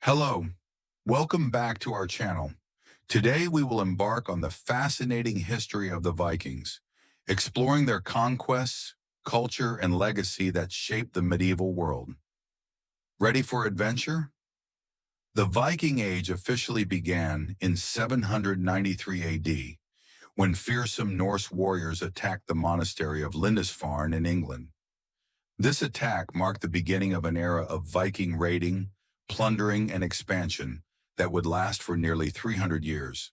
Hello, welcome back to our channel. Today we will embark on the fascinating history of the Vikings, exploring their conquests, culture, and legacy that shaped the medieval world. Ready for adventure? The Viking Age officially began in 793 AD, when fearsome Norse warriors attacked the monastery of Lindisfarne in England. This attack marked the beginning of an era of Viking raiding, plundering, and expansion that would last for nearly 300 years.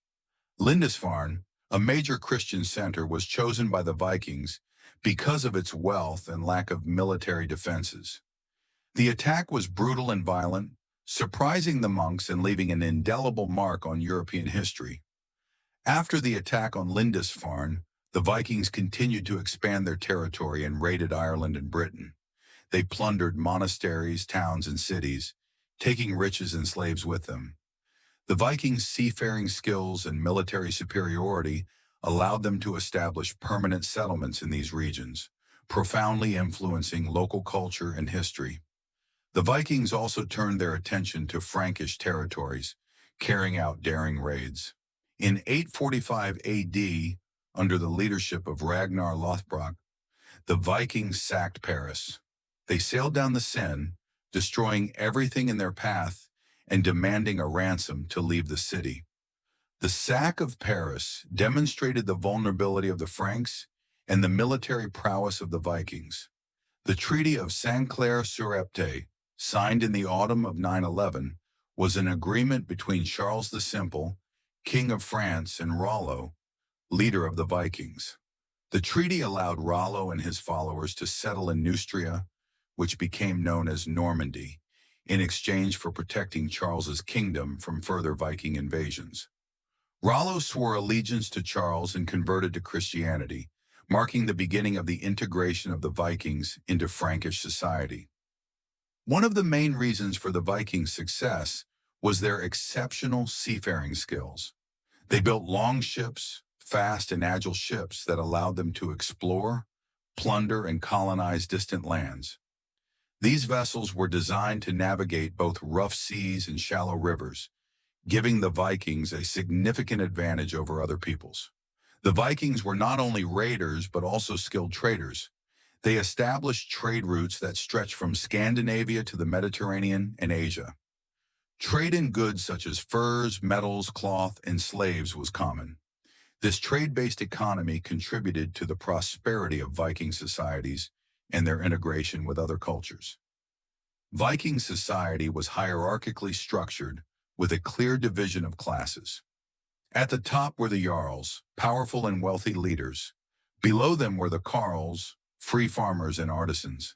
Lindisfarne, a major Christian center, was chosen by the Vikings because of its wealth and lack of military defenses. The attack was brutal and violent, surprising the monks and leaving an indelible mark on European history. After the attack on Lindisfarne, the Vikings continued to expand their territory and raided Ireland and Britain. They plundered monasteries, towns, and cities, taking riches and slaves with them. The Vikings' seafaring skills and military superiority allowed them to establish permanent settlements in these regions, profoundly influencing local culture and history. The Vikings also turned their attention to Frankish territories, carrying out daring raids. In 845 AD, under the leadership of Ragnar Lothbrok, the Vikings sacked Paris. They sailed down the Seine, destroying everything in their path and demanding a ransom to leave the city. The sack of Paris demonstrated the vulnerability of the Franks and the military prowess of the Vikings. The Treaty of Saint-Clair-sur-Epte, signed in the autumn of 911, was an agreement between Charles the Simple, King of France, and Rollo, leader of the Vikings. The treaty allowed Rollo and his followers to settle in Neustria, which became known as Normandy, in exchange for protecting Charles's kingdom from further Viking invasions. Rollo swore allegiance to Charles and converted to Christianity, marking the beginning of the integration of the Vikings into Frankish society. One of the main reasons for the Vikings' success was their exceptional seafaring skills. They built long ships, fast and agile ships that allowed them to explore, plunder, and colonize distant lands. These vessels were designed to navigate both rough seas and shallow rivers, giving the Vikings a significant advantage over other peoples. The Vikings were not only raiders but also skilled traders. They established trade routes that stretched from Scandinavia to the Mediterranean and Asia. Trade in goods such as furs, metals, cloth, and slaves was common. This trade-based economy contributed to the prosperity of Viking societies and their integration with other cultures. Viking society was hierarchically structured with a clear division of classes. At the top were the Jarls, powerful and wealthy leaders. Below them were the Carls, free farmers and artisans.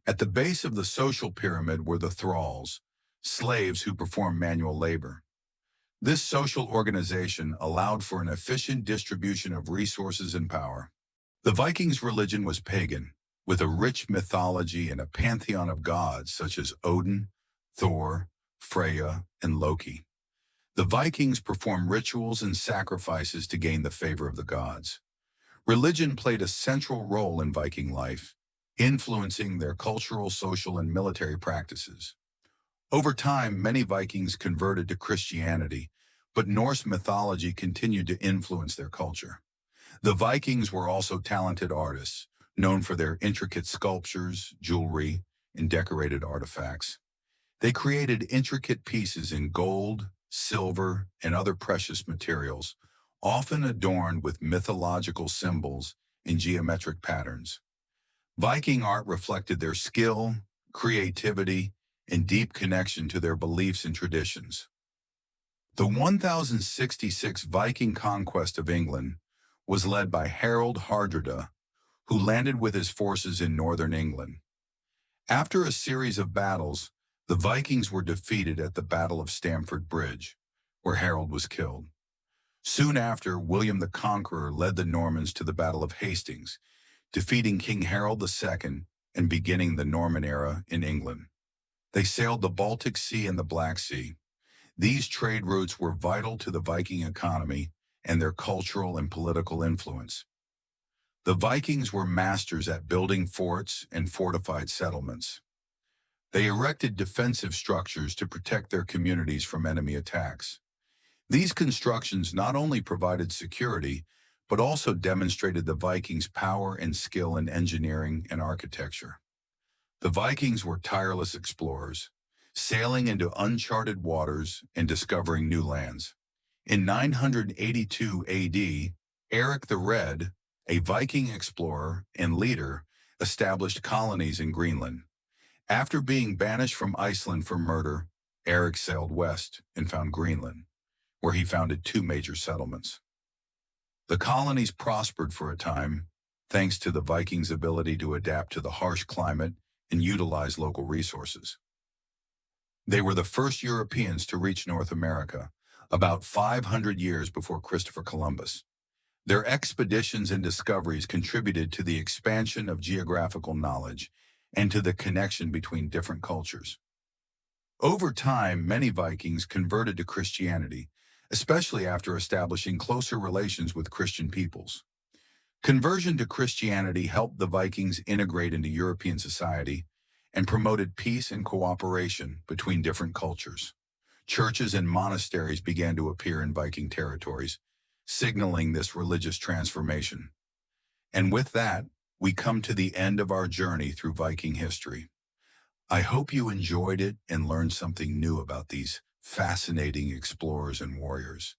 At the base of the social pyramid were the thralls, slaves who performed manual labor. This social organization allowed for an efficient distribution of resources and power. The Vikings' religion was pagan, with a rich mythology and a pantheon of gods such as Odin, Thor, Freya, and Loki. The Vikings performed rituals and sacrifices to gain the favor of the gods. Religion played a central role in Viking life, influencing their cultural, social, and military practices. Over time, many Vikings converted to Christianity, but Norse mythology continued to influence their culture. The Vikings were also talented artists, known for their intricate sculptures, jewelry, and decorated artifacts. They created intricate pieces in gold, silver, and other precious materials, often adorned with mythological symbols and geometric patterns. Viking art reflected their skill, creativity, and deep connection to their beliefs and traditions. The 1066 Viking conquest of England was led by Harold Hardrada, who landed with his forces in northern England. After a series of battles, the Vikings were defeated at the Battle of Stamford Bridge, where Harold was killed. Soon after, William the Conqueror led the Normans to the Battle of Hastings, defeating King Harold II and beginning the Norman era in England. They sailed the Baltic Sea and the Black Sea. These trade routes were vital to the Viking economy and their cultural and political influence. The Vikings were masters at building forts and fortified settlements. They erected defensive structures to protect their communities from enemy attacks. These constructions not only provided security, but also demonstrated the Vikings' power and skill in engineering and architecture. The Vikings were tireless explorers, sailing into uncharted waters and discovering new lands. In 982 AD, Eric the Red, a Viking explorer and leader, established colonies in Greenland. After being banished from Iceland for murder, Eric sailed west and found Greenland, where he founded two major settlements. The colonies prospered for a time, thanks to the Vikings' ability to adapt to the harsh climate and utilize local resources. They were the first Europeans to reach North America, about 500 years before Christopher Columbus. Their expeditions and discoveries contributed to the expansion of geographical knowledge and to the connection between different cultures. Over time, many Vikings converted to Christianity, especially after establishing closer relations with Christian peoples. Conversion to Christianity helped the Vikings integrate into European society and promoted peace and cooperation between different cultures. Churches and monasteries began to appear in Viking territories, signaling this religious transformation. And with that, we come to the end of our journey through Viking history. I hope you enjoyed it and learned something new about these fascinating explorers and warriors.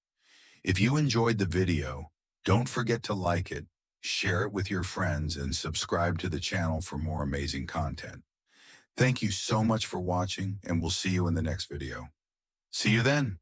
If you enjoyed the video, don't forget to like it, share it with your friends, and subscribe to the channel for more amazing content. Thank you so much for watching, and we'll see you in the next video. See you then.